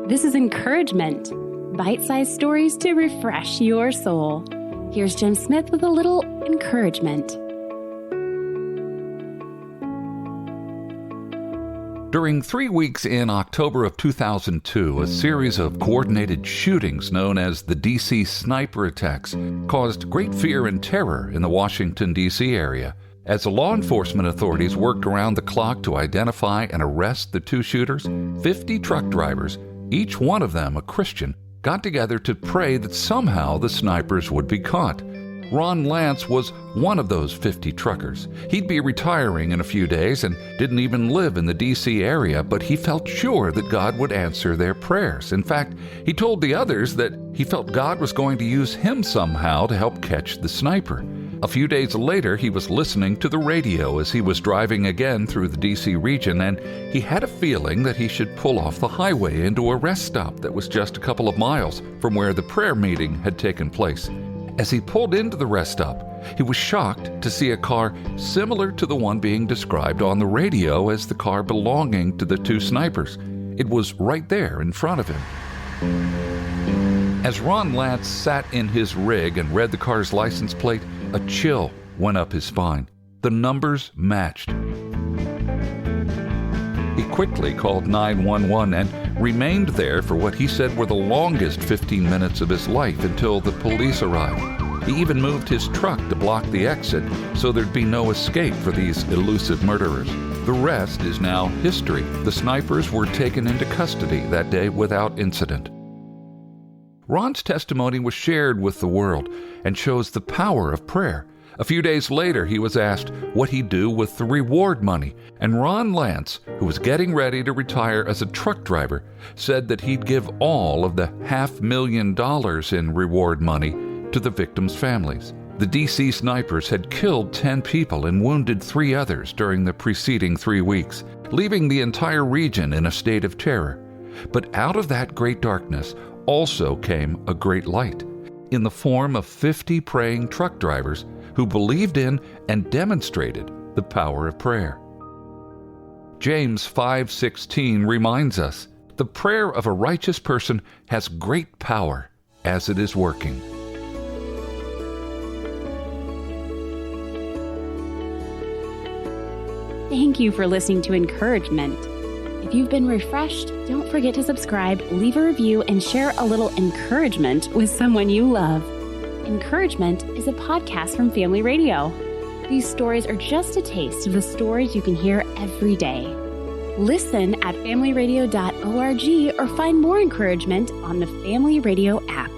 This is Encouragement, bite-sized stories to refresh your soul. Here's Jim Smith with a little encouragement. During 3 weeks in October of 2002, a series of coordinated shootings known as the D.C. sniper attacks caused great fear and terror in the Washington, D.C. area. As the law enforcement authorities worked around the clock to identify and arrest the two shooters, 50 truck drivers, each one of them a Christian, got together to pray that somehow the snipers would be caught. Ron Lance was one of those 50 truckers. He'd be retiring in a few days and didn't even live in the D.C. area, but he felt sure that God would answer their prayers. In fact, he told the others that he felt God was going to use him somehow to help catch the sniper. A few days later, he was listening to the radio as he was driving again through the D.C. region, and he had a feeling that he should pull off the highway into a rest stop that was just a couple of miles from where the prayer meeting had taken place. As he pulled into the rest stop, he was shocked to see a car similar to the one being described on the radio as the car belonging to the two snipers. It was right there in front of him. As Ron Lance sat in his rig and read the car's license plate, a chill went up his spine. The numbers matched. He quickly called 911 and remained there for what he said were the longest 15 minutes of his life until the police arrived. He even moved his truck to block the exit so there'd be no escape for these elusive murderers. The rest is now history. The snipers were taken into custody that day without incident. Ron's testimony was shared with the world and shows the power of prayer. A few days later, he was asked what he'd do with the reward money, and Ron Lance, who was getting ready to retire as a truck driver, said that he'd give all of the $500,000 in reward money to the victims' families. The D.C. snipers had killed 10 people and wounded 3 others during the preceding 3 weeks, leaving the entire region in a state of terror. But out of that great darkness also came a great light, in the form of 50 praying truck drivers who believed in and demonstrated the power of prayer. James 5:16 reminds us, the prayer of a righteous person has great power as it is working. Thank you for listening to Encouragement. If you've been refreshed, don't forget to subscribe, leave a review, and share a little encouragement with someone you love. Encouragement is a podcast from Family Radio. These stories are just a taste of the stories you can hear every day. Listen at familyradio.org or find more encouragement on the Family Radio app.